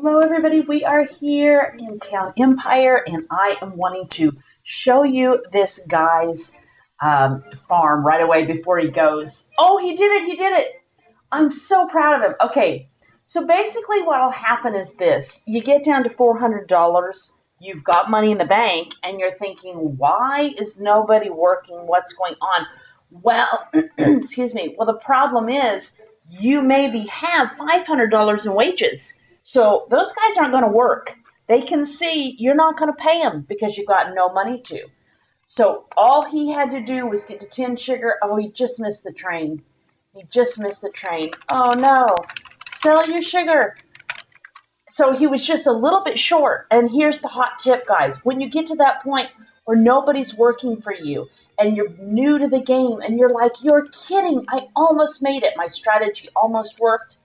Hello, everybody. We are here in Town Empire, and I am wanting to show you this guy's farm right away before he goes. Oh, he did it. He did it. I'm so proud of him. Okay, so basically what will happen is this. You get down to $400. You've got money in the bank, and you're thinking, why is nobody working? What's going on? Well, excuse me. Well, the problem is you maybe have $500 in wages. So those guys aren't going to work. They can see you're not going to pay them because you've got no money to. So all he had to do was get to 10 sugar. Oh, he just missed the train. He just missed the train. Oh, no. Sell your sugar. So he was just a little bit short. And here's the hot tip, guys. When you get to that point where nobody's working for you and you're new to the game and you're like, you're kidding. I almost made it. My strategy almost worked.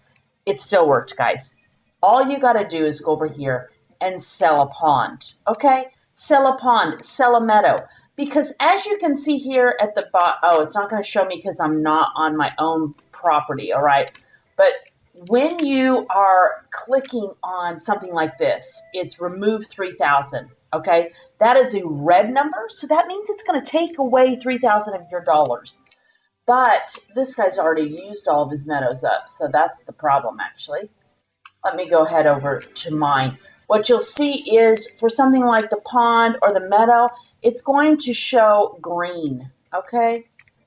It still worked, guys. All you got to do is go over here and sell a pond, okay? Sell a pond, sell a meadow. Because as you can see here at the bottom, oh, it's not going to show me because I'm not on my own property, all right? But when you are clicking on something like this, it's remove 3,000, okay? That is a red number, so that means it's going to take away 3,000 of your dollars. But this guy's already used all of his meadows up, so that's the problem, actually. Let me go ahead over to mine. What you'll see is for something like the pond or the meadow, it's going to show green, okay?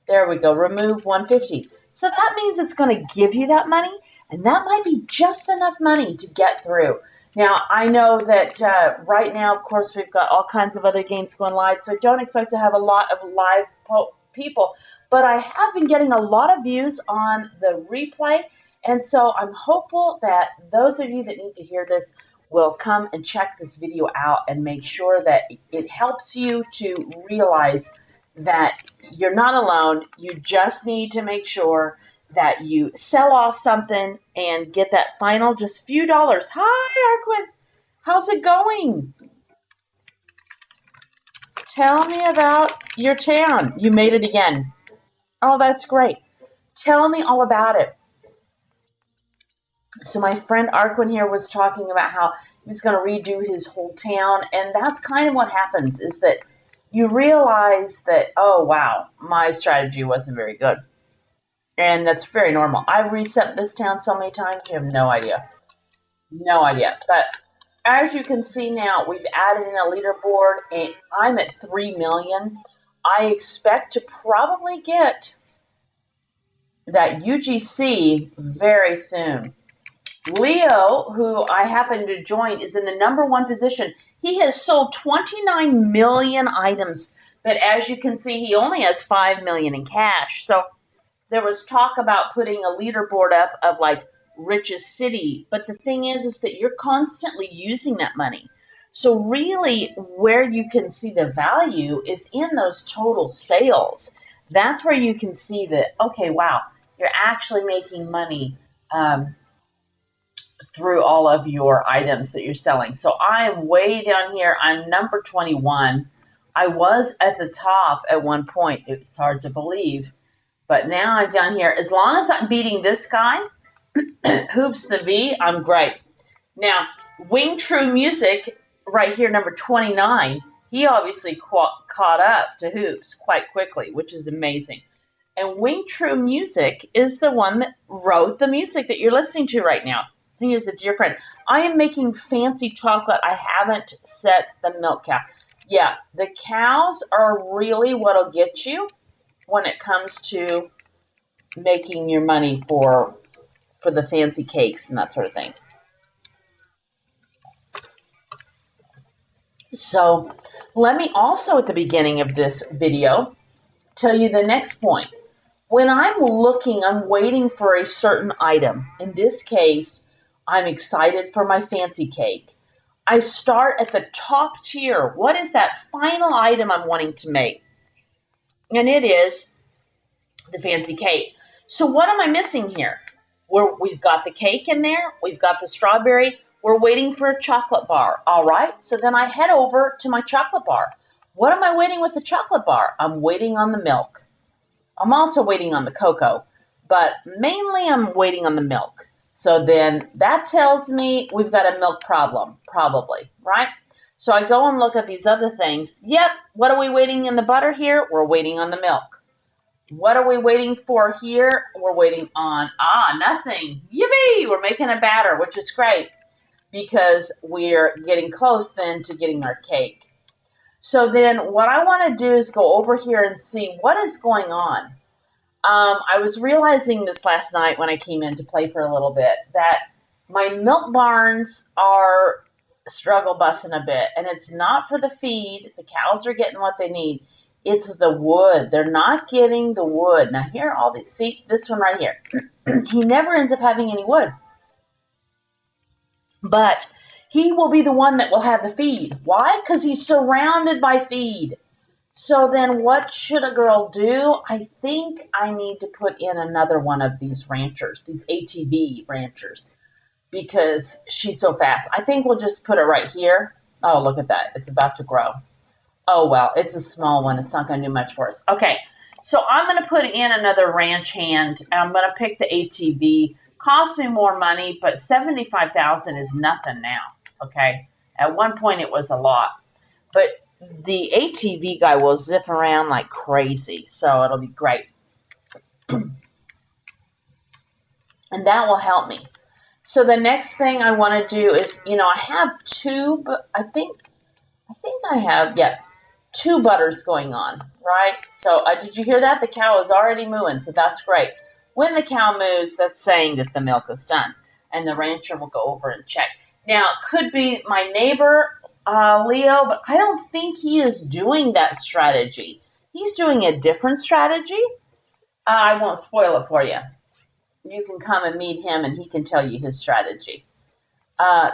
There we go, remove 150. So that means it's going to give you that money, and that might be just enough money to get through. Now, I know that right now, of course, we've got all kinds of other games going live, so don't expect to have a lot of live people, but I have been getting a lot of views on the replay, and so I'm hopeful that those of you that need to hear this will come and check this video out and make sure that it helps you to realize that you're not alone. You just need to make sure that you sell off something and get that final just few dollars. Hi, Arquin. How's it going? Tell me about your town. You made it again. Oh, that's great. Tell me all about it. So my friend Arquin here was talking about how he's going to redo his whole town, and that's kind of what happens is that you realize that, oh, wow, my strategy wasn't very good. And that's very normal. I've reset this town so many times, you have no idea. No idea. But as you can see now, we've added in a leaderboard, and I'm at 3 million. I expect to probably get that UGC very soon. Leo, who I happen to join, is in the #1 position. He has sold 29 million items, but as you can see, he only has 5 million in cash. So there was talk about putting a leaderboard up of like richest city, but the thing is that you're constantly using that money. So really where you can see the value is in those total sales. That's where you can see that, okay, wow, you're actually making money through all of your items that you're selling. So I'm way down here. I'm number 21. I was at the top at one point. It's hard to believe. But now I'm down here. As long as I'm beating this guy, Hoops the V, I'm great. Now, Wing True Music, right here, number 29, he obviously caught up to Hoops quite quickly, which is amazing. And Wing True Music is the one that wrote the music that you're listening to right now. He is a dear friend. I am making fancy chocolate. I haven't set the milk cow. Yeah, the cows are really what'll get you when it comes to making your money for the fancy cakes and that sort of thing. So let me also at the beginning of this video tell you the next point. When I'm looking, I'm waiting for a certain item. In this case, I'm excited for my fancy cake. I start at the top tier. What is that final item I'm wanting to make? And it is the fancy cake. So what am I missing here? We've got the cake in there. We've got the strawberry. We're waiting for a chocolate bar. All right. So then I head over to my chocolate bar. What am I waiting with the chocolate bar? I'm waiting on the milk. I'm also waiting on the cocoa, but mainly I'm waiting on the milk. So then that tells me we've got a milk problem, probably, right? So I go and look at these other things. Yep, what are we waiting in the butter here? We're waiting on the milk. What are we waiting for here? We're waiting on, nothing. Yippee! We're making a batter, which is great because we're getting close then to getting our cake. So then what I want to do is go over here and see what is going on. I was realizing this last night when I came in to play for a little bit that my milk barns are struggle busting a bit, and it's not for the feed. The cows are getting what they need. It's the wood. They're not getting the wood. Now here, all these, see this one right here. He never ends up having any wood, but he will be the one that will have the feed. Why? Because he's surrounded by feed. So then what should a girl do? I think I need to put in another one of these ranchers, these ATV ranchers, because she's so fast. I think we'll just put it right here. Oh, look at that. It's about to grow. Oh, well, it's a small one. It's not going to do much for us. Okay, so I'm going to put in another ranch hand. I'm going to pick the ATV. Cost me more money, but $75,000 is nothing now, okay? At one point, it was a lot. But the ATV guy will zip around like crazy, so it'll be great. And that will help me. So the next thing I want to do is, I have two, but I think I have, two butters going on, right? So did you hear that? The cow is already mooing, so that's great. When the cow moves, that's saying that the milk is done, and the rancher will go over and check. Now, it could be my neighbor, Leo, but I don't think he is doing that strategy. He's doing a different strategy. I won't spoil it for you. You can come and meet him, and he can tell you his strategy.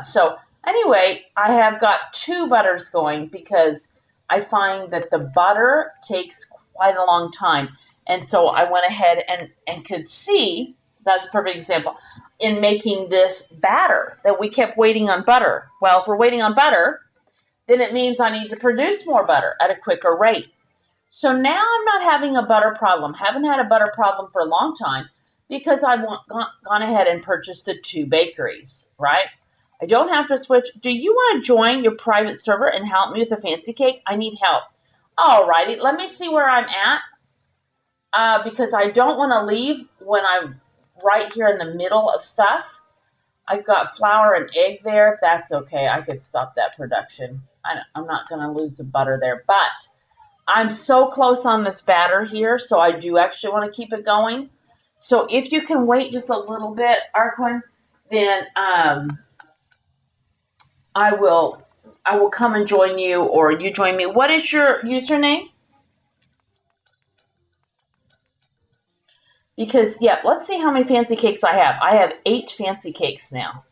So anyway, I have got two butters going because I find that the butter takes quite a long time. And so I went ahead and could see, that's a perfect example, in making this batter that we kept waiting on butter. Well, if we're waiting on butter, then it means I need to produce more butter at a quicker rate. So now I'm not having a butter problem. Haven't had a butter problem for a long time because I've gone ahead and purchased the two bakeries, right? I don't have to switch. Do you want to join your private server and help me with the fancy cake? I need help. All righty, let me see where I'm at because I don't want to leave when I'm right here in the middle of stuff. I've got flour and egg there. That's okay. I could stop that production. I'm not going to lose the butter there, but I'm so close on this batter here, so I do actually want to keep it going. So if you can wait just a little bit, Arquin, then I will come and join you, or you join me. What is your username? Because, let's see how many fancy cakes I have. I have 8 fancy cakes now.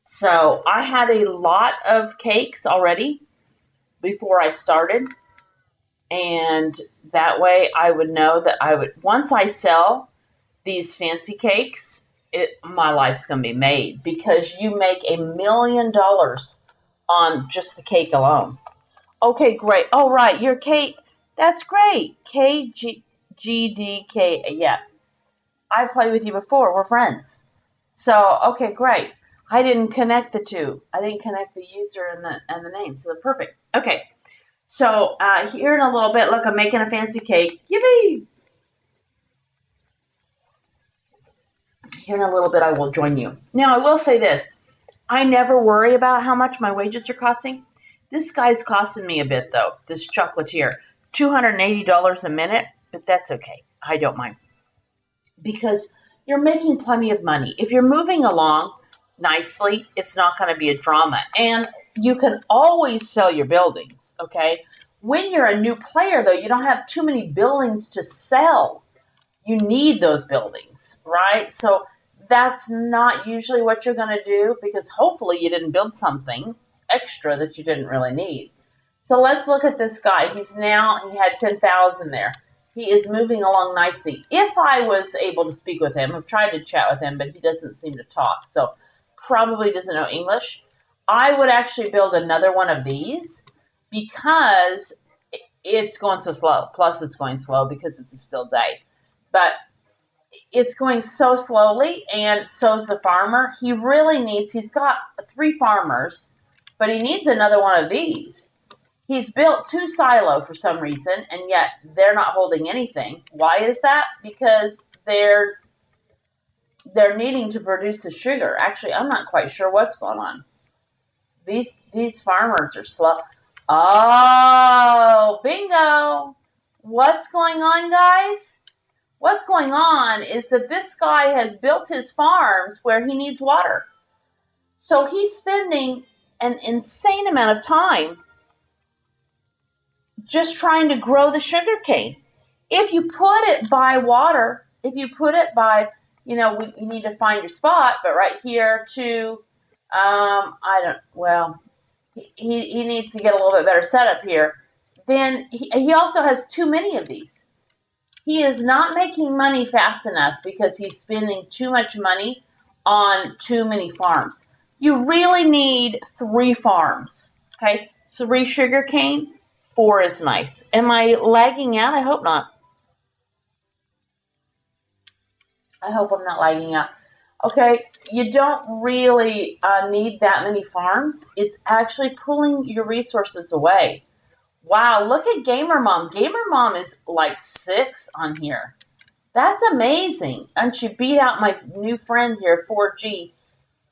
So I had a lot of cakes already before I started. And that way I would know that once I sell these fancy cakes, my life's going to be made, because you make $1 million on just the cake alone. Okay, great. All right, your Kate. That's great. KGDK. Yeah, I've played with you before. We're friends. So, okay, great. I didn't connect the two. I didn't connect the user and the name, so they're perfect. Okay, so here in a little bit, look, I'm making a fancy cake. Yippee! Here in a little bit, I will join you. Now, I will say this. I never worry about how much my wages are costing. This guy's costing me a bit, though, this chocolatier. $280 a minute, but that's okay. I don't mind. Because you're making plenty of money. If you're moving along nicely, it's not going to be a drama. And you can always sell your buildings, okay? When you're a new player, though, you don't have too many buildings to sell. You need those buildings, right? So that's not usually what you're going to do, because hopefully you didn't build something extra that you didn't really need. So let's look at this guy. He had 10,000 there. He is moving along nicely. If I was able to speak with him, I've tried to chat with him, but he doesn't seem to talk, so probably doesn't know English. I would actually build another one of these because it's going so slow. Plus, it's going slow because it's a still day. But it's going so slowly, and so's the farmer. He really needs, he's got 3 farmers, but he needs another one of these. He's built 2 silo for some reason, and yet they're not holding anything. Why is that? Because they're needing to produce the sugar. Actually, I'm not quite sure what's going on. These farmers are slow. Oh, bingo. What's going on, guys? What's going on is that this guy has built his farms where he needs water. So he's spending an insane amount of time just trying to grow the sugar cane. If you put it by water, if you put it by, you need to find your spot, but right here to, he needs to get a little bit better setup here. Then he also has too many of these. He is not making money fast enough because he's spending too much money on too many farms. You really need 3 farms, okay? 3 sugar cane, 4 is nice. Am I lagging out? I hope not. I hope I'm not lagging out. Okay, you don't really need that many farms. It's actually pulling your resources away. Wow, look at Gamer Mom. Gamer Mom is like 6 on here. That's amazing. And she beat out my new friend here, 4G.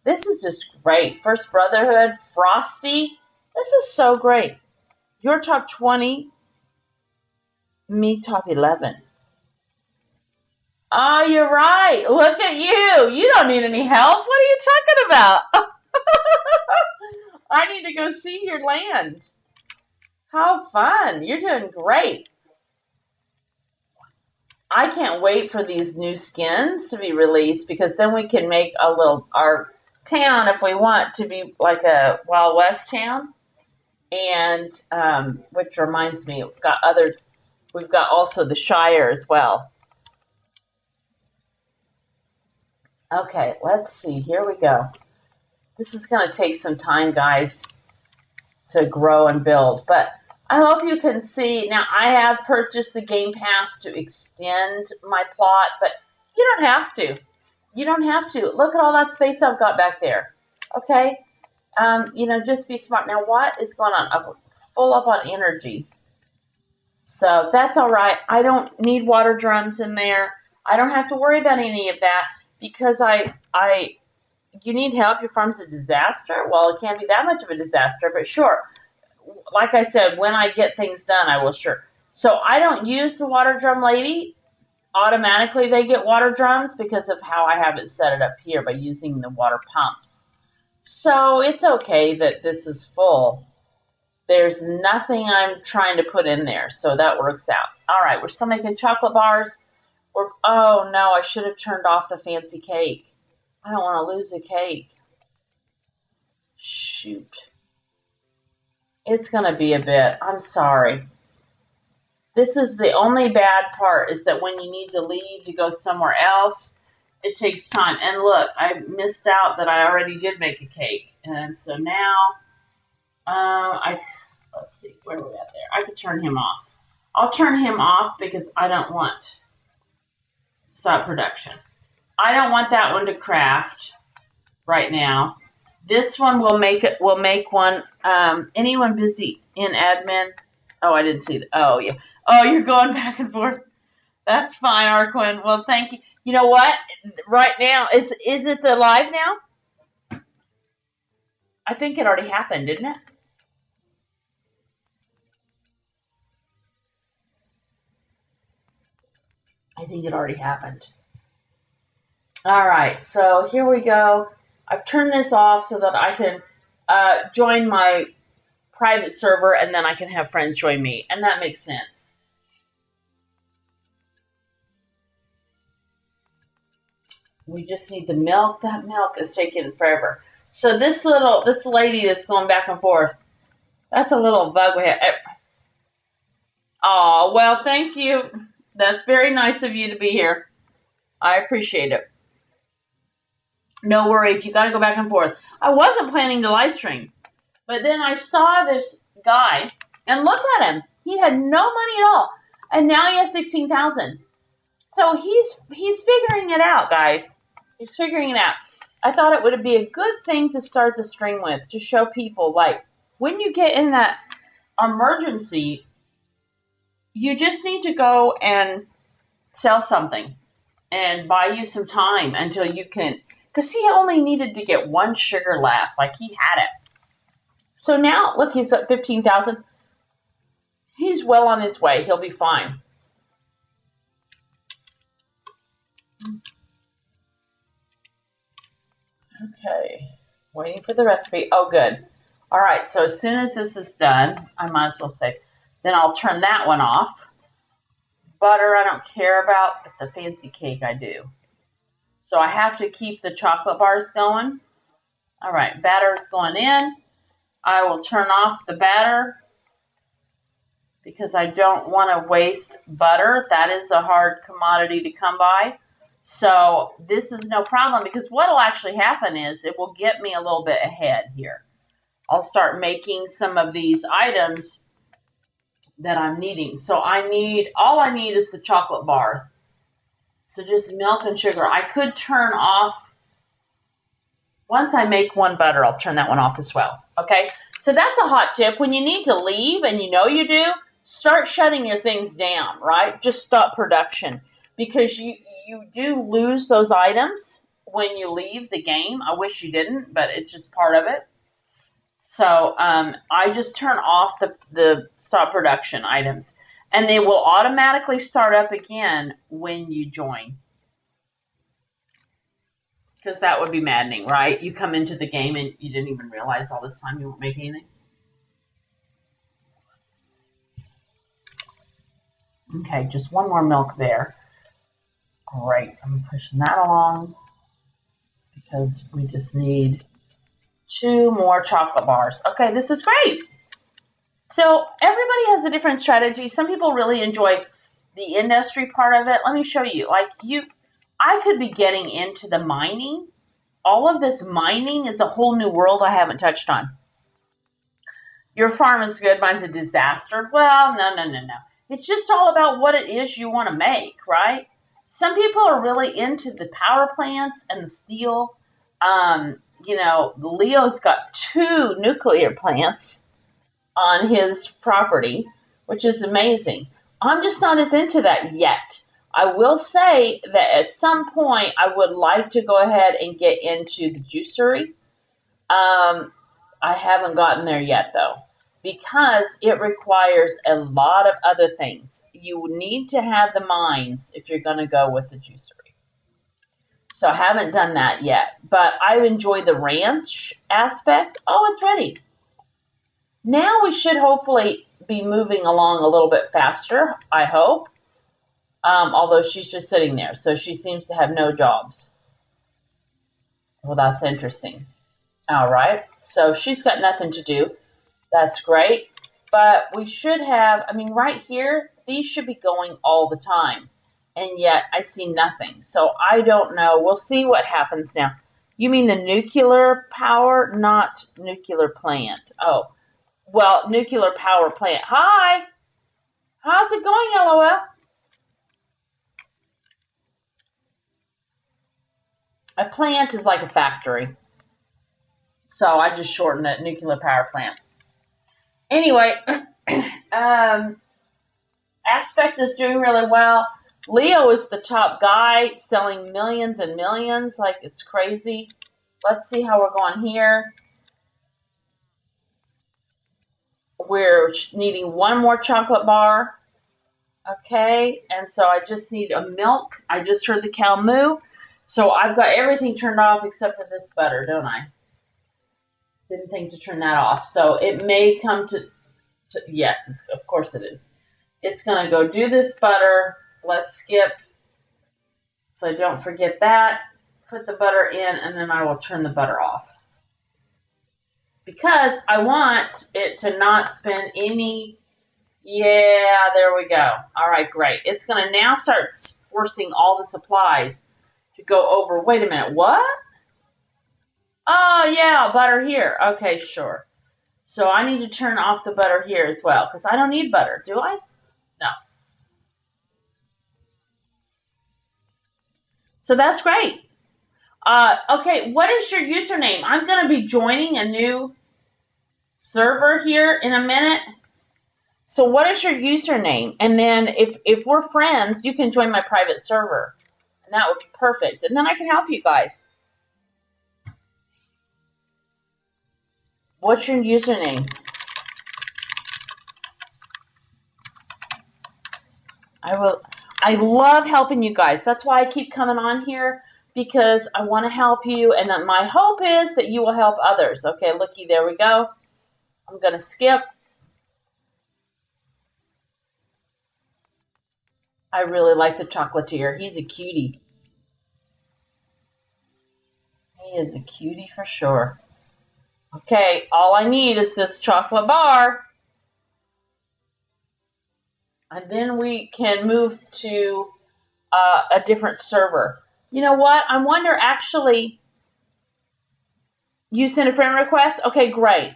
This is just great. First Brotherhood, Frosty. This is so great. You're top 20, me top 11. Oh, you're right. Look at you. You don't need any help. What are you talking about? I need to go see your land. How fun. You're doing great. I can't wait for these new skins to be released because then we can make our town, if we want, to be like a Wild West town. And which reminds me, we've got others. We've got also the Shire as well. Okay, let's see. Here we go. This is going to take some time, guys, to grow and build. But I hope you can see. Now, I have purchased the Game Pass to extend my plot, but you don't have to. You don't have to. Look at all that space I've got back there. Okay? Just be smart. Now, what is going on? I'm full up on energy. So that's all right. I don't need water drums in there. I don't have to worry about any of that because you need help. Your farm's a disaster. Well, it can't be that much of a disaster, but sure. Like I said, when I get things done, I will sure. So I don't use the water drum lady. Automatically, they get water drums because of how I have it set it up here by using the water pumps. So it's okay that this is full. There's nothing I'm trying to put in there, so that works out. All right, we're still making chocolate bars. Oh, no, I should have turned off the fancy cake. I don't want to lose a cake. Shoot. It's going to be a bit. I'm sorry. This is the only bad part is that when you need to leave to go somewhere else, it takes time. And look, I missed out that I already did make a cake. And so now, let's see, where are we at there? I could turn him off. I'll turn him off because I don't want stop production. I don't want that one to craft right now. This one will make it. We'll make one. Anyone busy in admin? Oh, I didn't see that. Oh, yeah. Oh, you're going back and forth. That's fine, Arquin. Well, thank you. You know what? Right now, is it the live now? I think it already happened, didn't it? I think it already happened. All right, so here we go. I've turned this off so that I can join my private server and then I can have friends join me, and that makes sense. We just need the milk. That milk is taking forever. So this lady that's going back and forth, that's a little bug we have. Oh, well, thank you. That's very nice of you to be here. I appreciate it. No worries. You got to go back and forth. I wasn't planning to live stream, but then I saw this guy, and look at him. He had no money at all, and now he has 16,000. So he's figuring it out, guys. He's figuring it out. I thought it would be a good thing to start the string with, to show people, like, when you get in that emergency, you just need to go and sell something and buy you some time until you can, because he only needed to get one sugar laugh, like he had it. So now, look, he's at 15,000. He's well on his way. He'll be fine. Okay, waiting for the recipe. Oh, good. All right, so as soon as this is done, I might as well say, then I'll turn that one off. Butter I don't care about, but the fancy cake I do. So I have to keep the chocolate bars going. All right, batter is going in. I will turn off the batter because I don't want to waste butter. That is a hard commodity to come by. So this is no problem, because what will actually happen is it will get me a little bit ahead here. I'll start making some of these items that I'm needing. So all I need is the chocolate bar. So just milk and sugar. I could turn off, once I make one butter, I'll turn that one off as well. Okay, so that's a hot tip. When you need to leave, and you know you do, start shutting your things down, right? Just stop production, because you do lose those items when you leave the game. I wish you didn't, but it's just part of it. So I just turn off the stop production items, and they will automatically start up again when you join. Because that would be maddening, right? You come into the game and you didn't even realize all this time you weren't making anything. Okay, just one more milk there. Great, I'm pushing that along because we just need 2 more chocolate bars. Okay, this is great. So everybody has a different strategy. Some people really enjoy the industry part of it. Let me show you. I could be getting into the mining. All of this mining is a whole new world I haven't touched on. Your farm is good, mine's a disaster. Well, no. It's just all about what it is you want to make, right? Some people are really into the power plants and the steel. Leo's got 2 nuclear plants on his property, which is amazing. I'm just not as into that yet. I will say that at some point I would like to go ahead and get into the juicery. I haven't gotten there yet, though, because it requires a lot of other things. You need to have the mines if you're going to go with the juicery. So I haven't done that yet, but I enjoy the ranch aspect. Oh, it's ready. Now we should hopefully be moving along a little bit faster, I hope. Although she's just sitting there, so she seems to have no jobs. Well, that's interesting. All right, so she's got nothing to do. That's great. But we should have, right here, these should be going all the time. And yet I see nothing. So I don't know. We'll see what happens now. You mean the nuclear power, not nuclear plant? Oh, well, nuclear power plant. Hi. How's it going, LOL? A plant is like a factory. So I just shortened it, nuclear power plant. Anyway, Aspect is doing really well. Leo is the top guy, selling millions and millions. Like, it's crazy. Let's see how we're going here. We're needing 1 more chocolate bar. Okay, and so I just need a milk. I just heard the cow moo. So I've got everything turned off except for this butter, don't I? Didn't think to turn that off. So it may come to yes, of course it is. It's going to go do this butter. Let's skip. So don't forget that. Put the butter in, and then I will turn the butter off. Because I want it to not spend any. Yeah, there we go. All right, great. It's going to now start forcing all the supplies to go over. Wait a minute, what? Oh, yeah, butter here. Okay, sure. So I need to turn off the butter here as well, because I don't need butter, do I? No. So that's great. Okay, what is your username? I'm going to be joining a new server here in a minute. So what is your username? And then if we're friends, you can join my private server. And that would be perfect. And then I can help you guys. What's your username? I love helping you guys. That's why I keep coming on here, because I want to help you, and then my hope is that you will help others. Okay, looky, there we go. I'm going to skip. I really like the chocolatier. He's a cutie. He is a cutie for sure. Okay, all I need is this chocolate bar. And then we can move to a different server. You know what? I wonder, actually, you sent a friend request? Okay, great.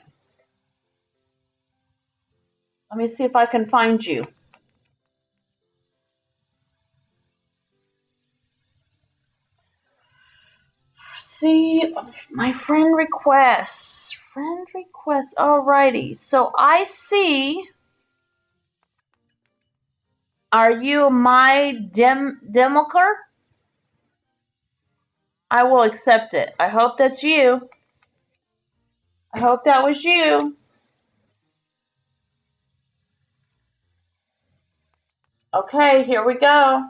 Let me see if I can find you. See, my friend requests. Friend requests. Alrighty. So I see. Are you my Democler? I will accept it. I hope that's you. I hope that was you. Okay, here we go.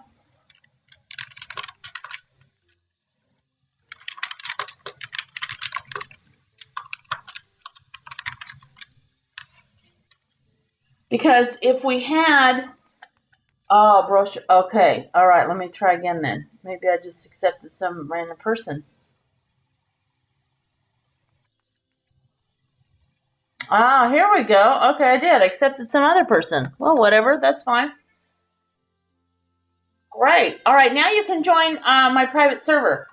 Because if we had, oh, brochure. Okay, all right. Let me try again then. Maybe I just accepted some random person. Ah, here we go. Okay, I did. Accepted some other person. Well, whatever. That's fine. Great. All right, now you can join my private server.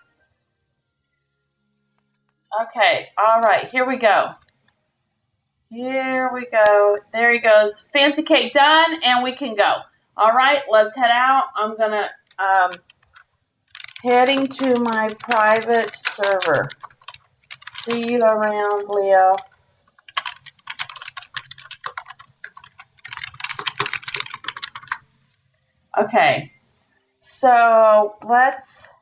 Okay. All right. Here we go. Here we go. There he goes. Fancy cake done, and we can go. All right, let's head out. I'm gonna heading to my private server. See you around, Leo. Okay, so let's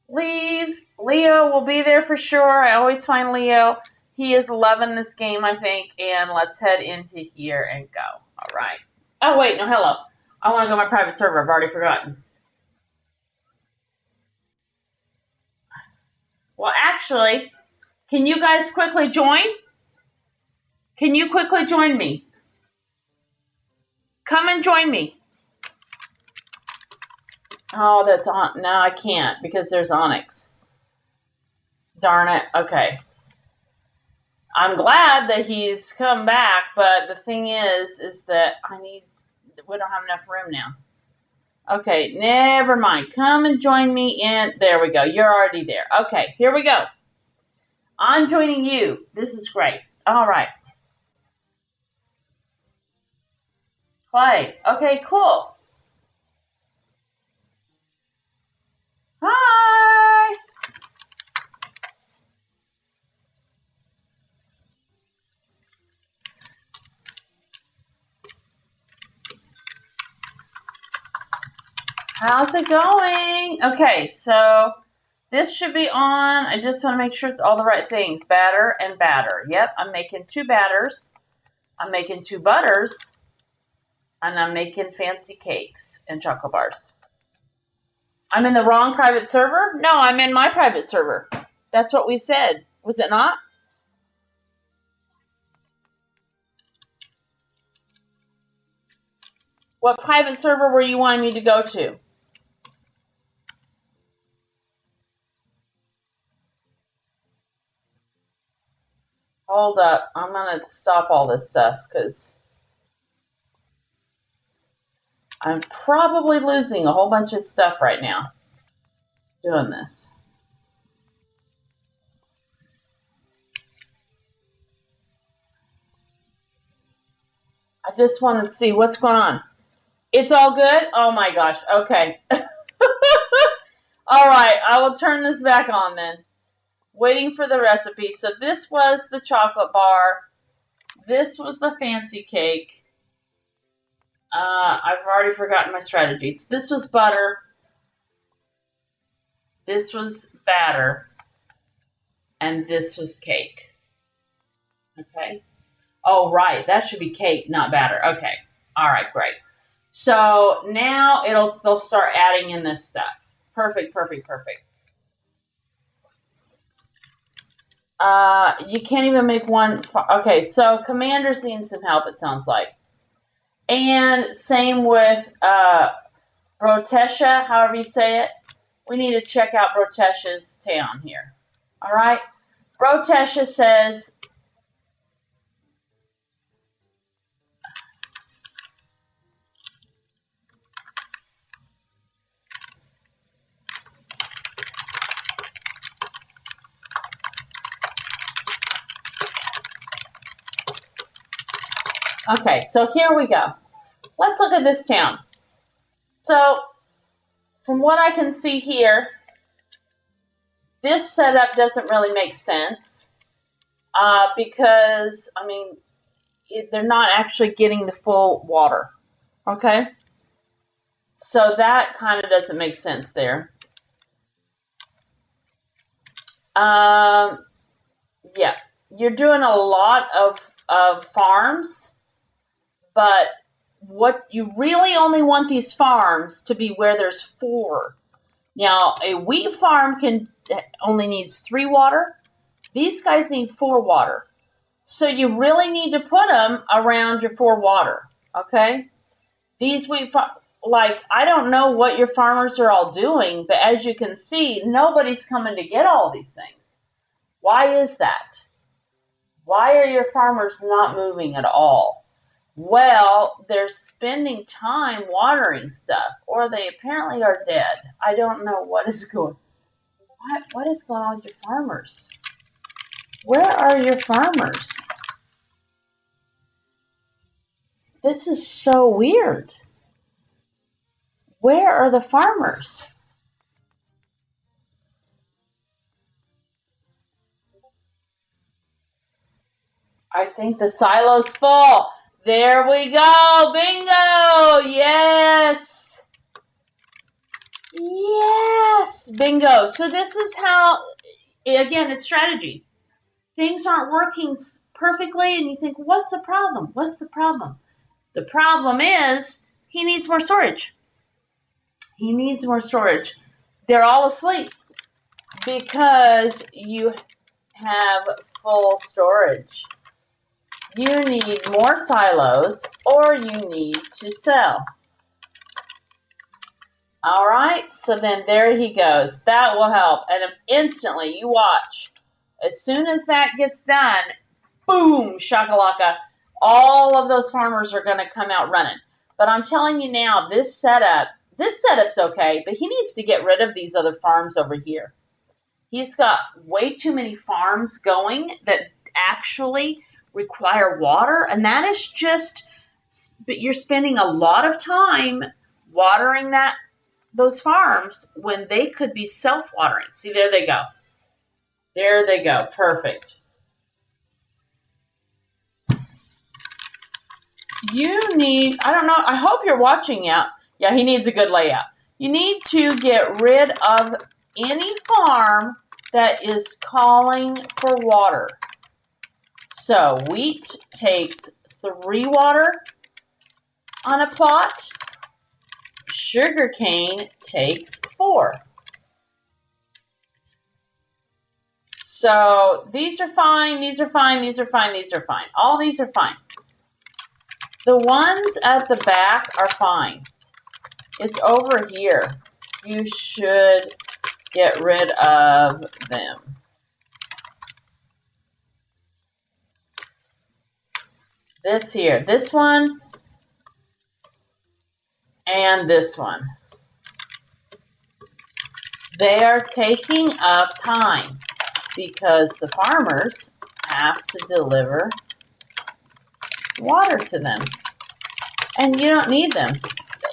leave. Leo will be there for sure. I always find Leo. He is loving this game, I think. And let's head into here and go. All right. Oh, wait. No, hello. I want to go to my private server. I've already forgotten. Well, actually, can you guys quickly join? Can you quickly join me? Come and join me. Oh, that's on. No, I can't because there's Onyx. Darn it. Okay. I'm glad that he's come back, but the thing is that we don't have enough room now. Okay, never mind. Come and join me in. There we go. You're already there. Okay, here we go. I'm joining you. This is great. All right. Play. Okay, cool. Hi. How's it going? Okay, so this should be on. I just want to make sure it's all the right things. Batter and batter. Yep, I'm making 2 batters. I'm making 2 butters. And I'm making fancy cakes and chocolate bars. I'm in the wrong private server? No, I'm in my private server. That's what we said. Was it not? What private server were you wanting me to go to? Hold up. I'm going to stop all this stuff because I'm probably losing a whole bunch of stuff right now doing this. I just want to see what's going on. It's all good? Oh my gosh. Okay. I will turn this back on then. Waiting for the recipe. So this was the chocolate bar. This was the fancy cake. I've already forgotten my strategies. This was butter. This was batter. And this was cake. Okay. Oh, right. That should be cake, not batter. Okay. All right, great. So now they'll start adding in this stuff. Perfect, perfect, perfect. You can't even make one. Okay, so Commander's needing some help, it sounds like. And same with Brotesha, however you say it. We need to check out Brotesha's town here. All right. Brotesha says, okay, so here we go. Let's look at this town. So from what I can see here, this setup doesn't really make sense because, I mean, they're not actually getting the full water, okay? So that kind of doesn't make sense there. Yeah, you're doing a lot of farms, but what you really only want these farms to be where there's 4. Now, a wheat farm only needs 3 water. These guys need 4 water. So you really need to put them around your 4 water, okay? These wheat like, I don't know what your farmers are all doing, but as you can see, nobody's coming to get all these things. Why is that? Why are your farmers not moving at all? Well, they're spending time watering stuff, or they apparently are dead. I don't know what is going on. What is going on with your farmers? Where are your farmers? This is so weird. Where are the farmers? I think the silo's full. There we go. Bingo. Yes. Yes. Bingo. So this is how, again, it's strategy. Things aren't working perfectly and you think, what's the problem? What's the problem? The problem is he needs more storage. He needs more storage. They're all asleep because you have full storage. You need more silos or you need to sell. All right, so then there he goes. That will help. And instantly, you watch. As soon as that gets done, boom, shakalaka, all of those farmers are going to come out running. But I'm telling you now, this setup's okay, but he needs to get rid of these other farms over here. He's got way too many farms going that actually require water, and that is just, you're spending a lot of time watering those farms when they could be self-watering. See, there they go. There they go. Perfect. You need, I don't know, I hope you're watching out. Yeah, he needs a good layout. You need to get rid of any farm that is calling for water. So wheat takes 3 water on a plot. Sugarcane takes 4. So these are fine, these are fine, these are fine, these are fine. All these are fine. The ones at the back are fine. It's over here. You should get rid of them. This here, this one, and this one. They are taking up time because the farmers have to deliver water to them. And you don't need them.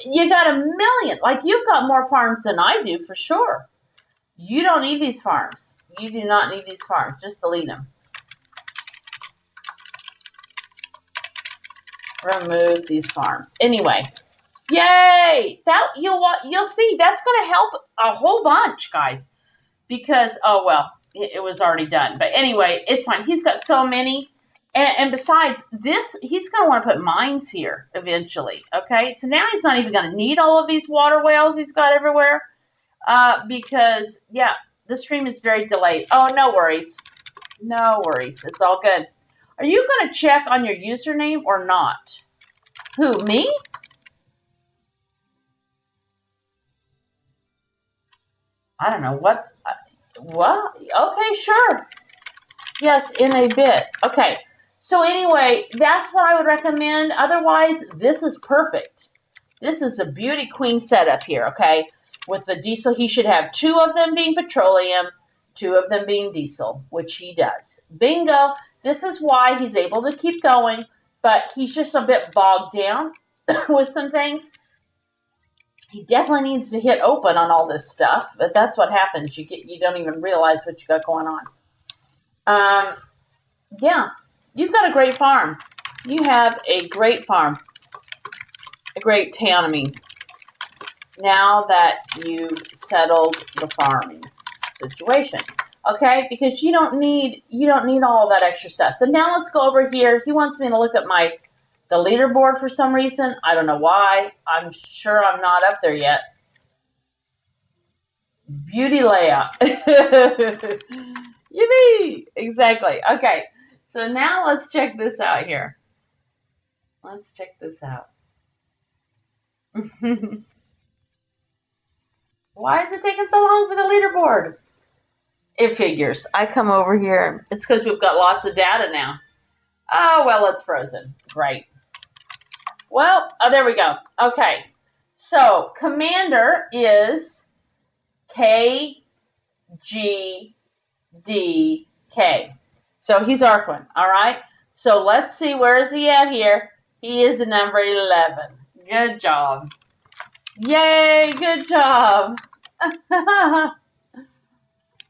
You got a million. Like, you've got more farms than I do for sure. You don't need these farms. You do not need these farms. Just delete them. Remove these farms. Anyway, yay! That you'll see. That's going to help a whole bunch, guys. Because it was already done. But anyway, it's fine. He's got so many. And besides this, he's going to want to put mines here eventually. Okay, so now he's not even going to need all of these water whales he's got everywhere. Because, yeah, the stream is very delayed. Oh, no worries. No worries. It's all good. Are you going to check on your username or not? Who, me? I don't know. What? Okay, sure. Yes, in a bit. Okay. So anyway, that's what I would recommend. Otherwise, this is perfect. This is a beauty queen setup here, okay? With the diesel, he should have 2 of them being petroleum, 2 of them being diesel, which he does. Bingo. This is why he's able to keep going, but he's just a bit bogged down with some things. He definitely needs to hit open on all this stuff, but that's what happens. You don't even realize what you got going on. Yeah, you've got a great farm. You have a great farm, a great town. I mean, now that you've settled the farming situation, okay? Because you don't need all that extra stuff. So now let's go over here. He wants me to look at the leaderboard for some reason. I don't know why. I'm sure I'm not up there yet. Beauty layout. Yippee! Exactly. Okay. So now let's check this out here. Let's check this out. Why is it taking so long for the leaderboard? It figures. I come over here. It's because we've got lots of data now. Oh, well, it's frozen. Great. Well, there we go. Okay. So, commander is KGDK. So, he's Arquin. All right. So, let's see. Where is he at here? He is a number 11. Good job. Yay. Good job.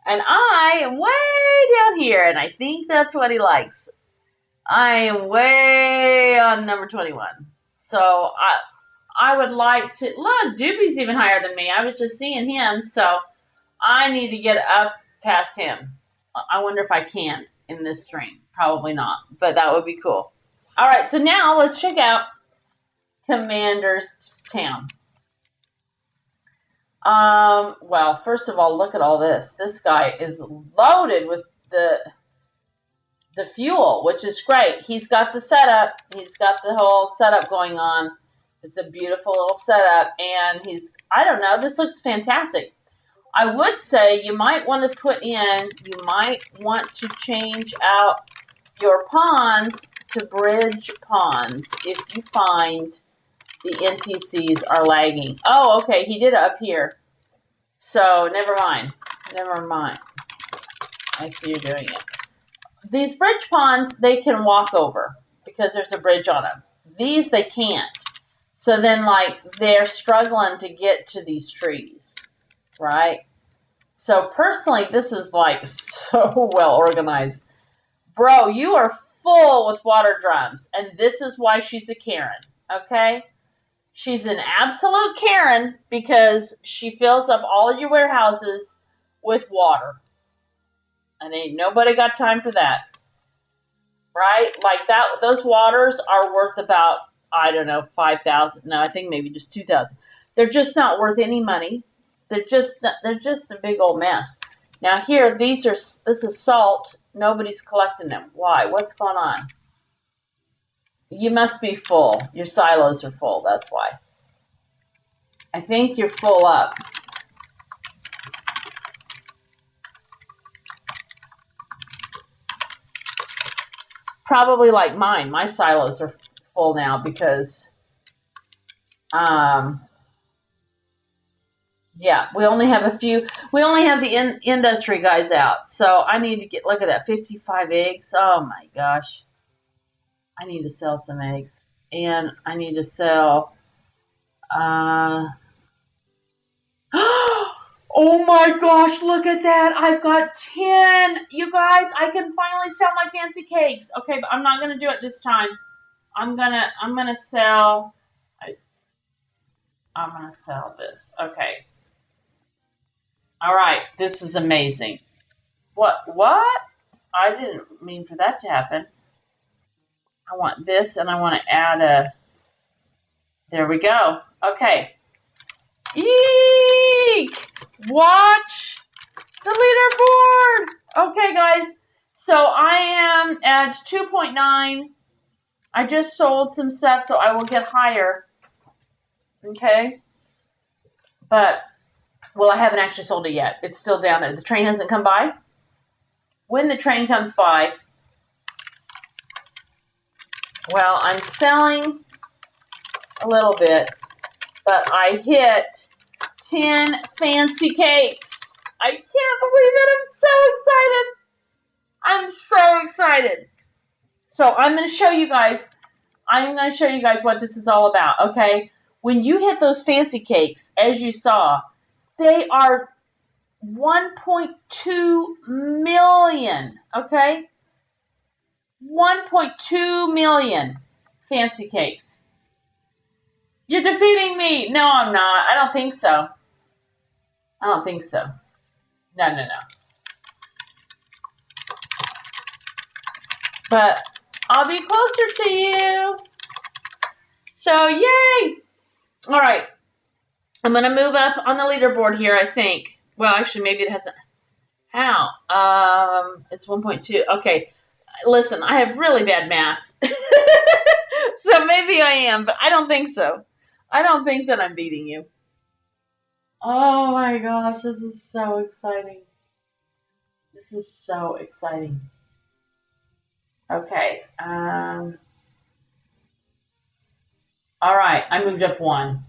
And I am way down here, and I think that's what he likes. I am way on number 21. So I would like to... Look, Doobie's even higher than me. I was just seeing him, so I need to get up past him. I wonder if I can in this stream. Probably not, but that would be cool. All right, so now let's check out Commander's Town. Well, first of all, look at all this. This guy is loaded with the fuel, which is great. He's got the setup. He's got the whole setup going on. It's a beautiful little setup, and I don't know, this looks fantastic. I would say you might want to change out your pawns to bridge pawns if you find the NPCs are lagging. Oh, okay, he did it up here. So, never mind. Never mind. I see you're doing it. These bridge pawns, they can walk over because there's a bridge on them. These, they can't. So then, they're struggling to get to these trees, right? So, personally, this is, so well organized. Bro, you are full with water drums, and this is why she's a Karen, okay? She's an absolute Karen because she fills up all your warehouses with water. And ain't nobody got time for that. Right? Those waters are worth about, I don't know, 5,000. No, I think maybe just 2,000. They're just not worth any money. They're just a big old mess. Now here, this is salt. Nobody's collecting them. Why? What's going on? You must be full. Your silos are full. That's why. I think you're full up. Probably like mine. My silos are full now because, yeah, we only have the industry guys out. So I need to look at that, 55 eggs. Oh my gosh. I need to sell some eggs. And I need to sell, Oh my gosh, look at that. I've got 10. You guys, I can finally sell my fancy cakes. Okay, but I'm not going to do it this time. I'm going to sell I'm going to sell this. Okay. All right, this is amazing. What? I didn't mean for that to happen. I want this and I want to add a there we go. Okay. Eek! Watch the leaderboard. Okay, guys. So I am at 2.9. I just sold some stuff, so I will get higher. Okay. But, well, I haven't actually sold it yet. It's still down there. The train hasn't come by. When the train comes by, well, I'm selling a little bit, but I hit 10 fancy cakes. I can't believe it. I'm so excited. So I'm going to show you guys what this is all about, okay? When you hit those fancy cakes, as you saw, they are 1.2 million, okay? 1.2 million fancy cakes. You're defeating me. No, I'm not. I don't think so. No. But I'll be closer to you. So, yay! All right. I'm going to move up on the leaderboard here, I think. Well, actually, maybe it hasn't. How? It's 1.2. Okay. Listen, I have really bad math. So maybe I am, but I don't think so. I don't think that I'm beating you. Oh my gosh, this is so exciting. Okay. All right, I moved up one.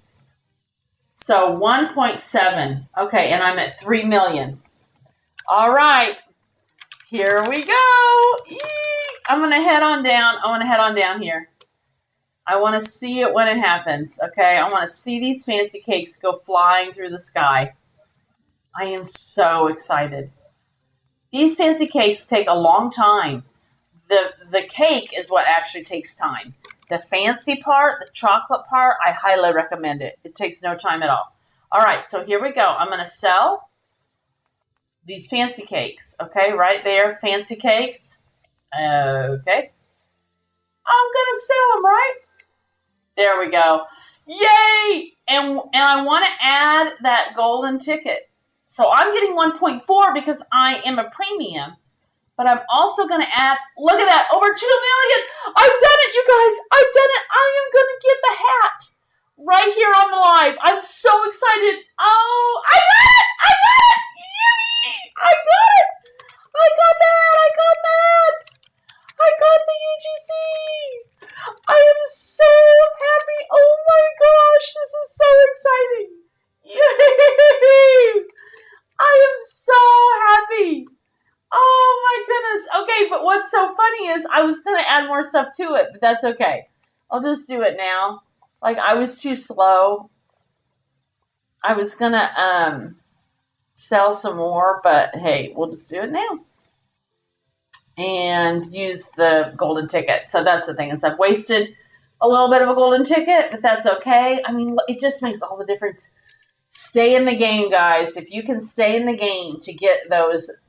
So 1.7. Okay, and I'm at 3 million. All right, here we go. Eek. I'm going to head on down. I want to head on down here. I want to see it when it happens, okay? I want to see these fancy cakes go flying through the sky. I am so excited. These fancy cakes take a long time. The cake is what actually takes time. The fancy part, the chocolate part, I highly recommend it. It takes no time at all. All right, so here we go. I'm going to sell these fancy cakes, okay? Right there, fancy cakes. Okay. I'm going to sell them, right? There we go. Yay! And I want to add that golden ticket. So I'm getting 1.4 because I am a premium. But I'm also going to add, look at that, over 2 million. I've done it, you guys. I've done it. I am going to get the hat right here on the live. I'm so excited. Oh, I got it. Yippee. I got it. I got that. I got the UGC. I am so happy. Oh my gosh, this is so exciting. Yay. I am so happy. Oh my goodness. Okay, but what's so funny is I was going to add more stuff to it, but that's okay. I'll just do it now. Like, I was too slow. I was going to sell some more, but hey, we'll just do it now. And use the golden ticket. So that's the thing, is I've wasted a little bit of a golden ticket, but that's okay. I mean, it just makes all the difference. Stay in the game, guys. If you can stay in the game to get those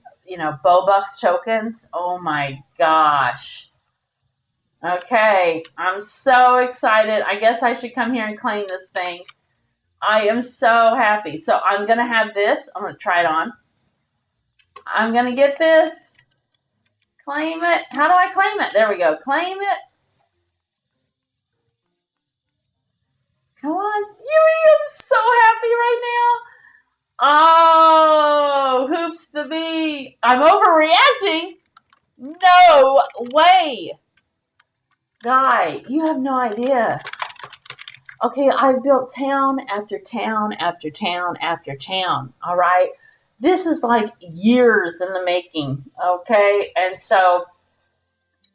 Bobucks tokens. Oh my gosh. Okay, I'm so excited. I guess I should come here and claim this thing. I am so happy. So I'm going to have this. I'm going to try it on. I'm going to get this. Claim it. How do I claim it? There we go. Claim it. Come on. Yui, I'm so happy right now. Oh, hoops the bee. I'm overreacting. No way. Guy, you have no idea. Okay, I've built town after town after town after town, all right? This is like years in the making, okay? And so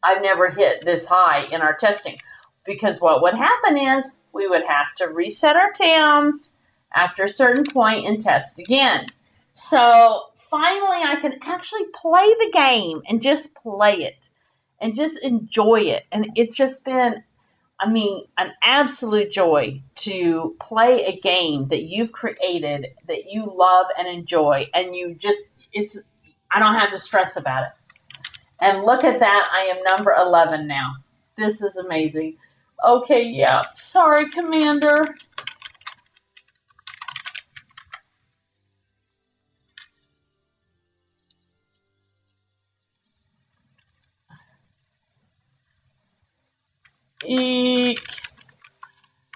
I've never hit this high in our testing, because what would happen is we would have to reset our towns after a certain point and test again. So finally, I can actually play the game and just play it and just enjoy it. And it's just been, I mean, an absolute joy to play a game that you've created that you love and enjoy. And I don't have to stress about it. And look at that, I am number 11 now. This is amazing. Okay, yeah. Sorry, Commander. Eek.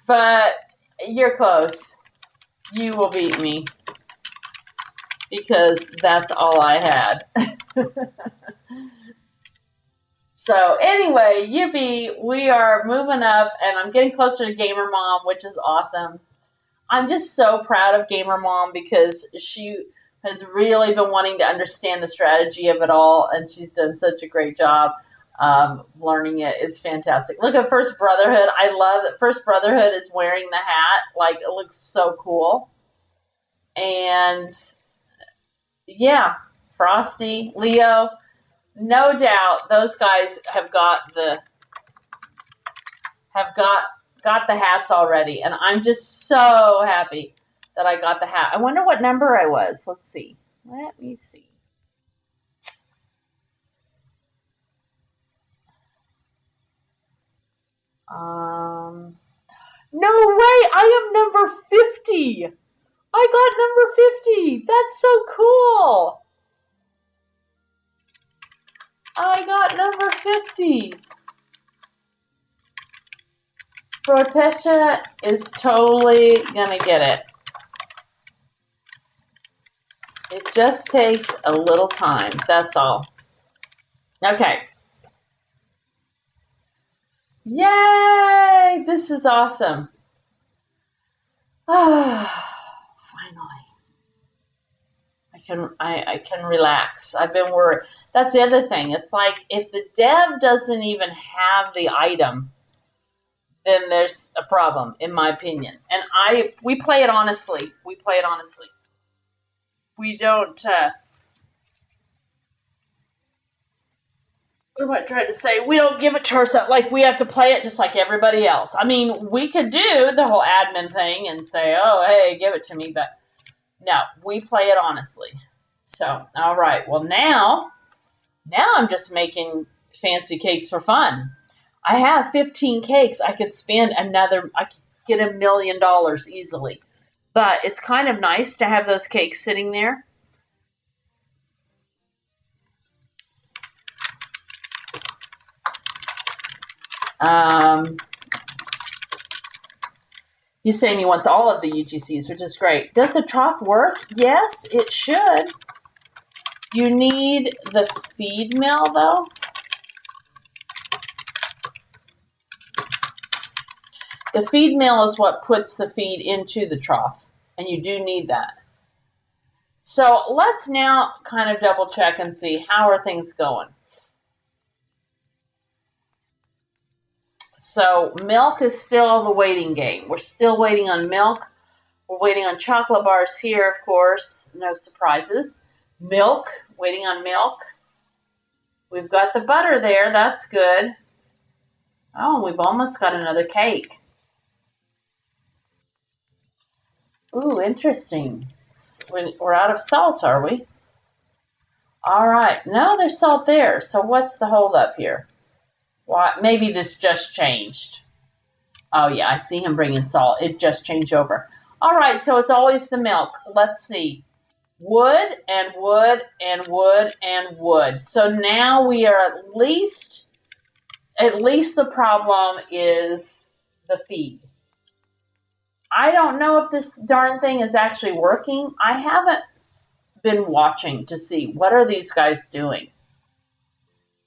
But you're close. You will beat me because that's all I had. So anyway, yippee, we are moving up and I'm getting closer to Gamer Mom, which is awesome. I'm just so proud of Gamer Mom because she has really been wanting to understand the strategy of it all, and she's done such a great job learning it. It's fantastic. Look at First Brotherhood. I love that First Brotherhood is wearing the hat. Like, it looks so cool. And yeah, Frosty, Leo, no doubt those guys have got the hats already, and I'm just so happy that I got the hat. I wonder what number I was. Let's see. Let me see. No way! I am number 50. I got number 50. That's so cool. I got number 50. Protesha is totally gonna get it. It just takes a little time. That's all. Okay. Yay! This is awesome. Finally. I can relax. I've been worried. That's the other thing. It's like if the dev doesn't even have the item, then there's a problem, in my opinion. And we play it honestly. We play it honestly. We don't. What am I trying to say? We don't give it to ourselves. Like, we have to play it just like everybody else. I mean, we could do the whole admin thing and say, "Oh, hey, give it to me," but no, we play it honestly. So, all right. Well, now I'm just making fancy cakes for fun. I have 15 cakes. I could spend I could get $1 million easily. But it's kind of nice to have those cakes sitting there. Um, he's saying he wants all of the UGCs, which is great. Does the trough work? Yes, it should. You need the feed mill, though. The feed mill is what puts the feed into the trough, and you do need that. So let's now kind of double check and see how are things going. So milk is still the waiting game. We're still waiting on milk. We're waiting on chocolate bars here, of course. No surprises. Milk, waiting on milk. We've got the butter there. That's good. Oh, we've almost got another cake. Ooh, interesting. We're out of salt, are we? All right. No, there's salt there. So what's the holdup here? Why? Maybe this just changed. Oh, yeah, I see him bringing salt. It just changed over. All right, so it's always the milk. Let's see. Wood and wood and wood and wood. So now we are at least the problem is the feed. I don't know if this darn thing is actually working. I haven't been watching to see what are these guys doing.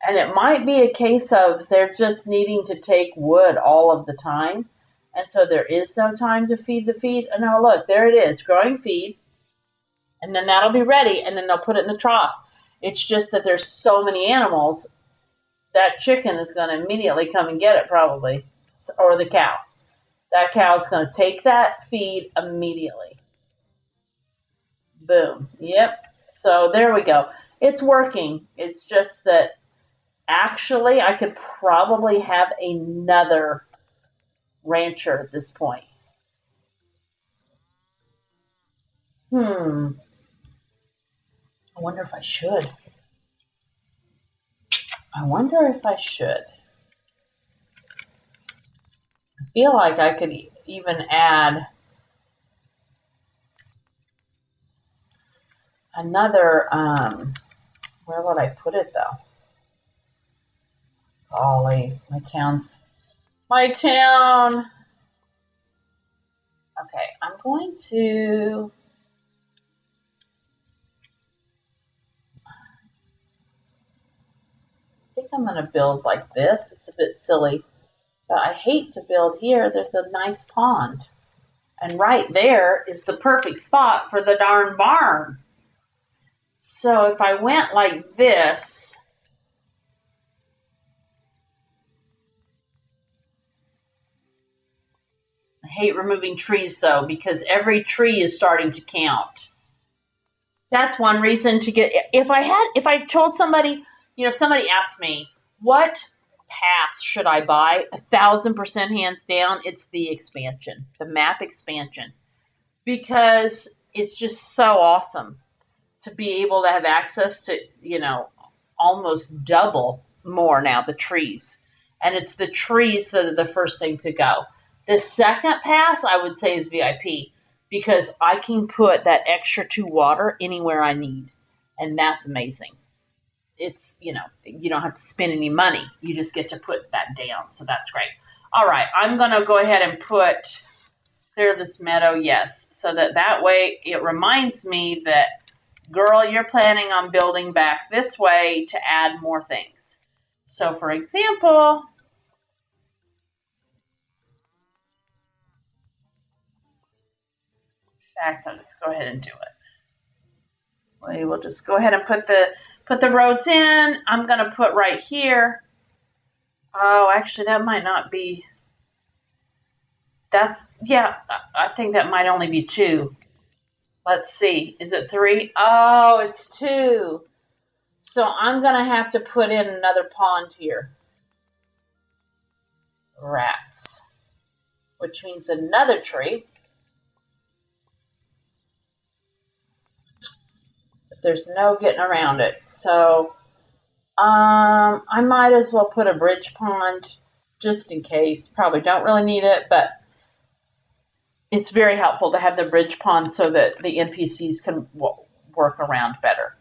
And it might be a case of they're just needing to take wood all of the time. And so there is no time to feed the feed. And now look, there it is, growing feed. And then that'll be ready, and then they'll put it in the trough. It's just that there's so many animals, that chicken is going to immediately come and get it probably, or the cow. That cow is going to take that feed immediately. Boom. Yep. So there we go. It's working. It's just that actually I could probably have another rancher at this point. I wonder if I should. I wonder if I should. I feel like I could even add another, where would I put it though? Golly, my town. Okay, I'm going to, I think I'm going to build like this. It's a bit silly, but I hate to build here. There's a nice pond. And right there is the perfect spot for the darn barn. So if I went like this, I hate removing trees though, because every tree is starting to count. That's one reason to get, if I told somebody, if somebody asked me, what pass should I buy? 1,000% hands down, it's the expansion, the map expansion, because it's just so awesome to be able to have access to, almost double more now the trees. And it's the trees that are the first thing to go. The second pass, I would say, is VIP because I can put that extra 2 water anywhere I need. And that's amazing. It's, you don't have to spend any money. You just get to put that down. So that's great. All right, I'm going to go ahead and clear this meadow, yes. So that way it reminds me that, girl, you're planning on building back this way to add more things. So for example, in fact, I'll just go ahead and do it. We will just go ahead and put the roads in. I'm going to put right here. Oh, actually, that might not be. I think that might only be 2. Let's see. Is it 3? Oh, it's 2. So I'm going to have to put in another pond here. Rats. Which means another tree. But there's no getting around it. So I might as well put a bridge pond just in case. Probably don't really need it, but it's very helpful to have the bridge pond so that the NPCs can work around better.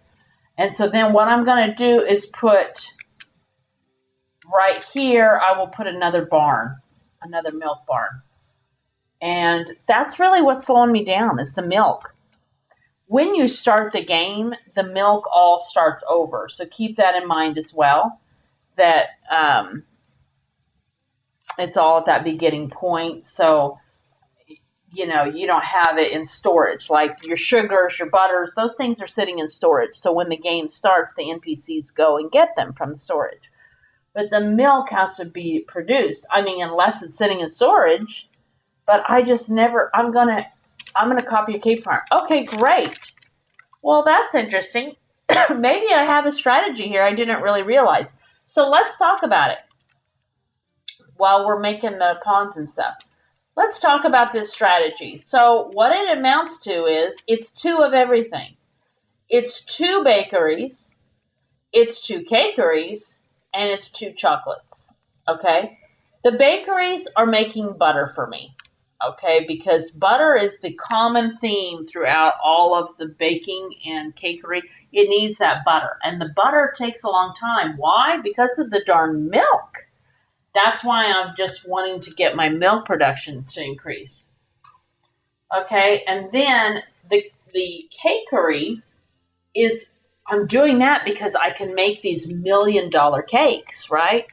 And so then what I'm going to do is put right here, I will put another barn, another milk barn. And that's really what's slowing me down is the milk. When you start the game, the milk all starts over. So keep that in mind as well, that it's all at that beginning point. So you don't have it in storage. Like your sugars, your butters, those things are sitting in storage. So when the game starts, the NPCs go and get them from the storage. But the milk has to be produced. I mean, unless it's sitting in storage. But I just never, I'm gonna copy a cave farm. Okay, great. Well, that's interesting. Maybe I have a strategy here I didn't really realize. So let's talk about it while we're making the ponds and stuff. Let's talk about this strategy. So what it amounts to is it's 2 of everything. It's 2 bakeries, it's 2 cakeries, and it's 2 chocolates, okay? The bakeries are making butter for me, okay? Because butter is the common theme throughout all of the baking and cakery. It needs that butter, and the butter takes a long time. Why? Because of the darn milk. That's why I'm just wanting to get my milk production to increase. Okay, and then the cakery is, I'm doing that because I can make these $1 million cakes, right?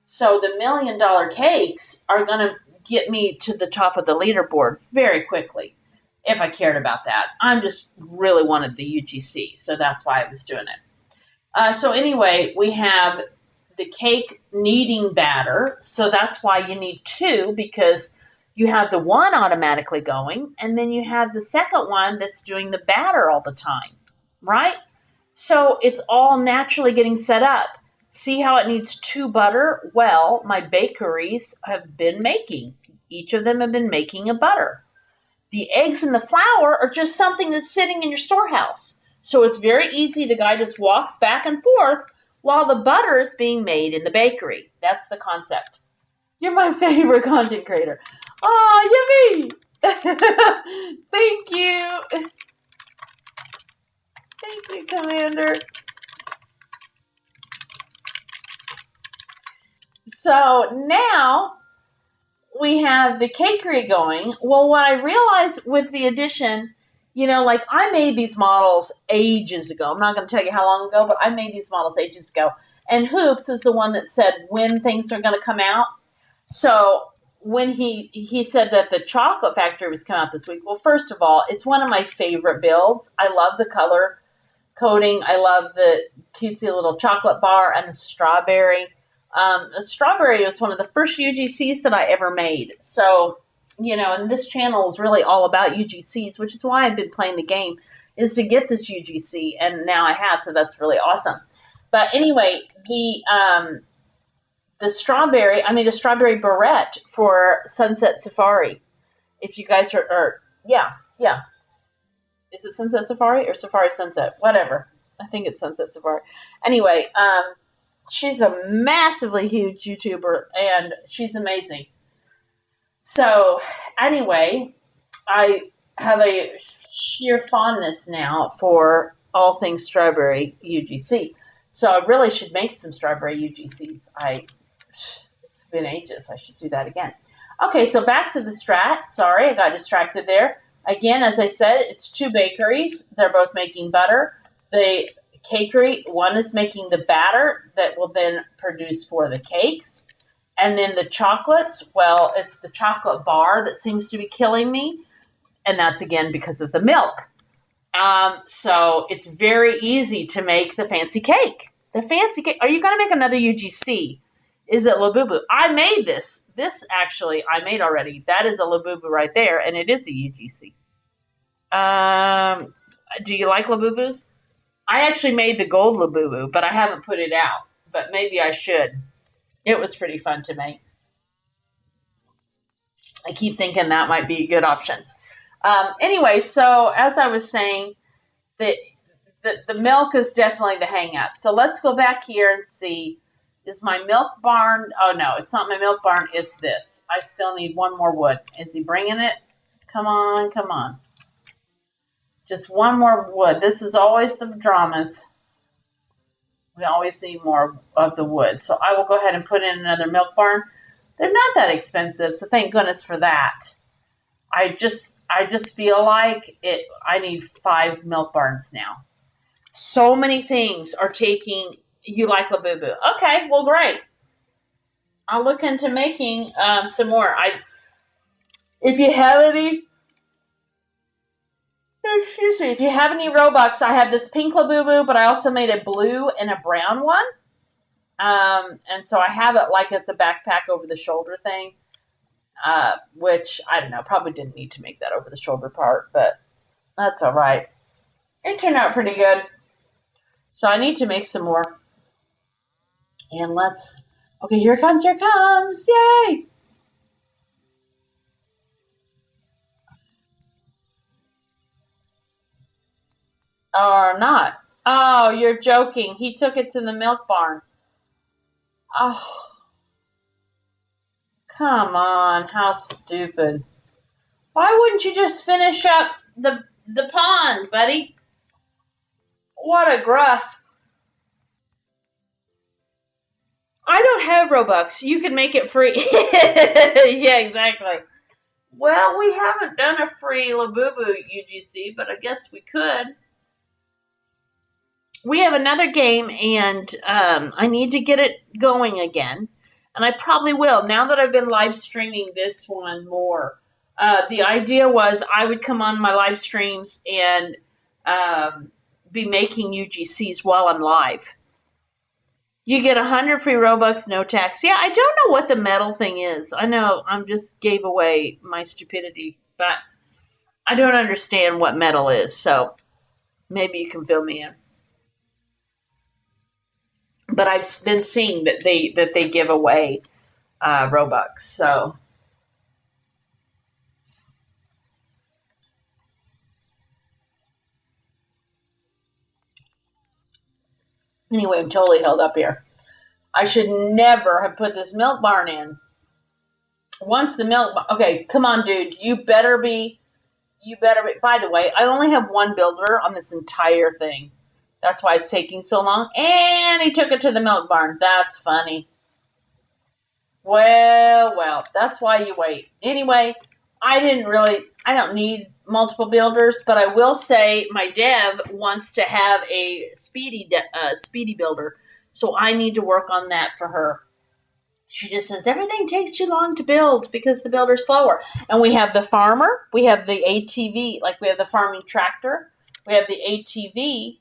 So the $1 million cakes are going to get me to the top of the leaderboard very quickly if I cared about that. I just really wanted the UGC, so that's why I was doing it. So anyway, we have the cake kneading batter. So that's why you need 2 because, You have the one automatically going, and then you have the second one that's doing the batter all the time, right? So it's all naturally getting set up. See how it needs 2 butter? Well, my bakeries have been making. Each of them have been making a butter. The eggs and the flour are just something that's sitting in your storehouse. So it's very easy. The guy just walks back and forth while the butter is being made in the bakery. That's the concept. You're my favorite content creator. Oh, yummy! Thank you. Thank you, Commander. So now we have the cakery going. Well, what I realized with the addition, like I made these models ages ago. I'm not going to tell you how long ago, but I made these models ages ago. And Hoops is the one that said when things are going to come out. So when he said that the chocolate factory was coming out this week, well, first of all, it's one of my favorite builds. I love the color coding. I love the cutesy little chocolate bar and the strawberry. The strawberry was one of the first UGCs that I ever made. So, and this channel is really all about UGCs, which is why I've been playing the game, is to get this UGC, and now I have, so that's really awesome. But anyway, the strawberry, I made a strawberry barrette for Sunset Safari. If you guys are yeah. Is it Sunset Safari or Safari Sunset? Whatever. I think it's Sunset Safari. Anyway, she's a massively huge YouTuber, and she's amazing. So, anyway, I have a sheer fondness now for all things strawberry UGC. So I really should make some strawberry UGCs. It's been ages. I should do that again. Okay, so back to the strat. Sorry, I got distracted there. Again, as I said, it's 2 bakeries. They're both making butter. The cakery, one is making the batter that will then produce for the cakes. And then the chocolates, well, it's the chocolate bar that seems to be killing me. And that's, again, because of the milk. So it's very easy to make the fancy cake. The fancy cake. Are you going to make another UGC? Is it Labubu? I made this. This, actually, I made already. That is a Labubu right there, and it is a UGC. Do you like Labubus? I actually made the gold Labubu, but I haven't put it out. But maybe I should. It was pretty fun to make. I keep thinking that might be a good option. Anyway, so as I was saying, the milk is definitely the hang-up. So let's go back here and see. Is my milk barn? Oh, no, it's not my milk barn. It's this. I still need one more wood. Is he bringing it? Come on, come on. Just one more wood. This is always the dramas. We always need more of the wood. So I will go ahead and put in another milk barn. They're not that expensive, so thank goodness for that. I just feel like I need 5 milk barns now. So many things are taking. You like Labubu? Okay, well, great. I'll look into making some more. If you have any, excuse me, if you have any Robux, I have this pink Labubu, but I also made a blue and a brown one. And so I have it like it's a backpack over the shoulder thing, which I don't know, probably didn't need to make that over the shoulder part, but that's all right. It turned out pretty good. So I need to make some more. And okay, here it comes, yay! Or not. Oh, you're joking. He took it to the milk barn. Oh, come on, how stupid. Why wouldn't you just finish up the pond, buddy? What a gruff. I don't have Robux. You can make it free. Yeah, exactly. Well, we haven't done a free Labubu UGC, but I guess we could. We have another game, and I need to get it going again. And I probably will, now that I've been live streaming this one more. The idea was I would come on my live streams and be making UGCs while I'm live. You get 100 free Robux, no tax. Yeah, I don't know what the metal thing is. I know I'm just gave away my stupidity, but I don't understand what metal is. So maybe you can fill me in. But I've been seeing that they give away Robux. So anyway, I'm totally held up here. I should never have put this milk barn in. Once the milk, okay, come on, dude, you better be. By the way, I only have one builder on this entire thing. That's why it's taking so long. And he took it to the milk barn. That's funny. Well, that's why you wait. Anyway, I don't need multiple builders, but I will say my dev wants to have a speedy builder. So I need to work on that for her. She just says everything takes too long to build because the builder's slower. And we have the farmer, we have the ATV, like we have the farming tractor, we have the ATV.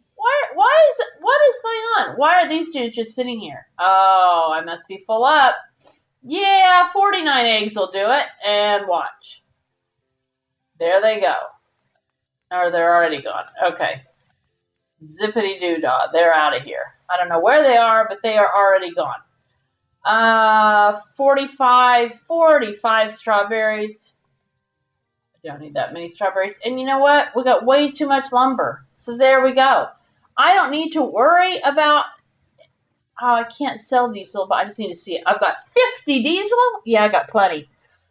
What is going on? Why are these dudes just sitting here? Oh, I must be full up. Yeah, 49 eggs will do it. And watch. There they go. Or they're already gone. Okay. Zippity doo dah. They're out of here. I don't know where they are, but they are already gone. 45 strawberries. I don't need that many strawberries. And you know what? We got way too much lumber. So there we go. I don't need to worry about, I can't sell diesel, but I just need to see it. I've got 50 diesel. Yeah, I got plenty.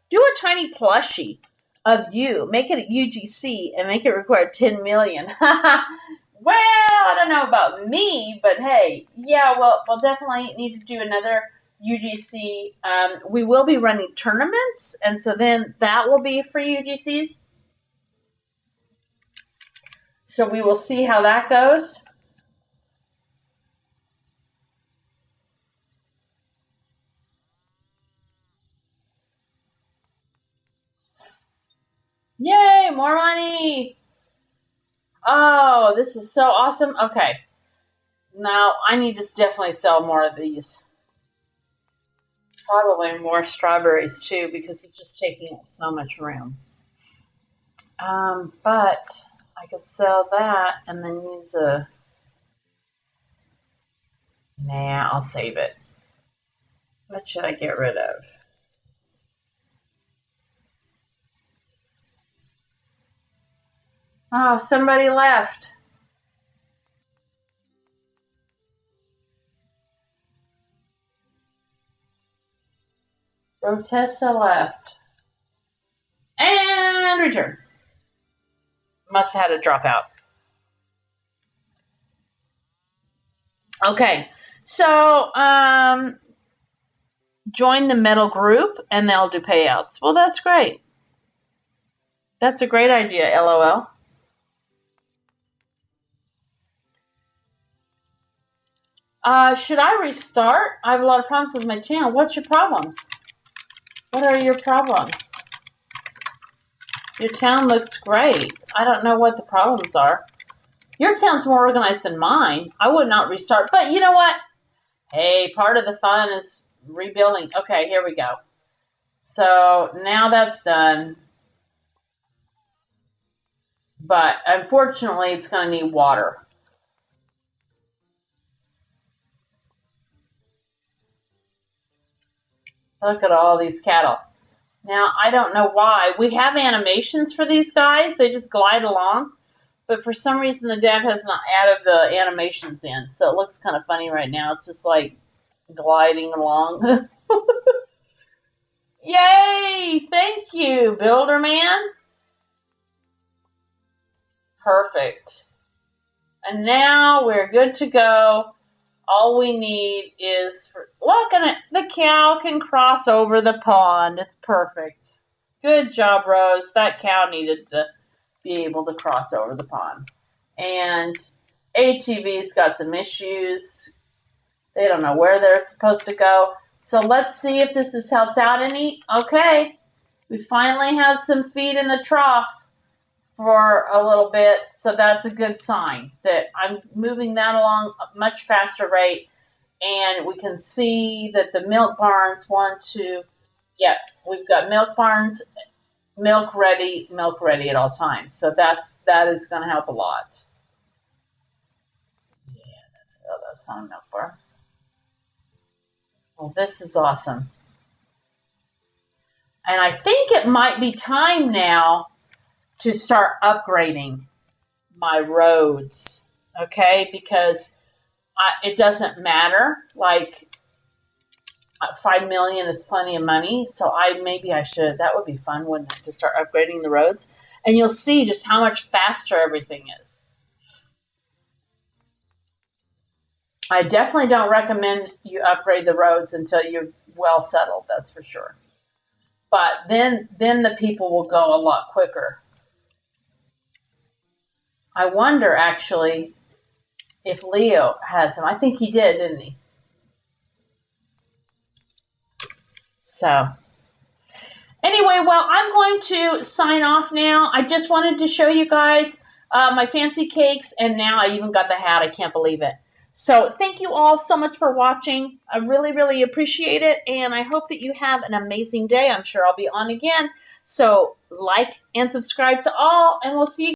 Do a tiny plushie of you. Make it a UGC and make it require 10 million. Well, I don't know about me, but hey, yeah, we'll definitely need to do another UGC. We will be running tournaments, and so then that will be for UGCs. So we will see how that goes. Yay, more money! Oh, this is so awesome. Okay. Now, I need to definitely sell more of these. Probably more strawberries, too, because it's just taking up so much room. But I could sell that and then use a... Nah, I'll save it. What should I get rid of? Oh, somebody left. Rotessa left. And return. Must have had a dropout. Okay, so join the metal group and they'll do payouts. Well, that's great. That's a great idea, LOL. Should I restart? I have a lot of problems with my channel. What's your problems? What are your problems? Your town looks great. I don't know what the problems are. Your town's more organized than mine. I would not restart. But you know what? Hey, part of the fun is rebuilding. Okay, here we go. So now that's done. But unfortunately, it's going to need water. Look at all these cattle. Now, I don't know why. We have animations for these guys. They just glide along. But for some reason, the dev has not added the animations in. So it looks kind of funny right now. It's just like gliding along. Yay! Thank you, Builder Man. Perfect. And now we're good to go. All we need is look at it. The cow can cross over the pond. It's perfect. Good job, Rose. That cow needed to be able to cross over the pond. And ATV's got some issues. They don't know where they're supposed to go. So let's see if this has helped out any. Okay. We finally have some feed in the trough for a little bit, so that's a good sign that I'm moving that along a much faster rate. And we can see that the milk barns, yeah, we've got milk barns, milk ready at all times. So that is going to help a lot. Yeah, that's not a milk bar. Well, this is awesome. And I think it might be time now to start upgrading my roads, okay? Because it doesn't matter. Like 5 million is plenty of money, so maybe I should. That would be fun, wouldn't it, to start upgrading the roads? And you'll see just how much faster everything is. I definitely don't recommend you upgrade the roads until you're well settled. That's for sure. But then the people will go a lot quicker. I wonder actually if Leo has them. I think he did, didn't he? So anyway, well, I'm going to sign off now. I just wanted to show you guys my fancy cakes, and now I even got the hat. I can't believe it. So thank you all so much for watching. I really, really appreciate it, and I hope that you have an amazing day. I'm sure I'll be on again. So like and subscribe to all, and we'll see you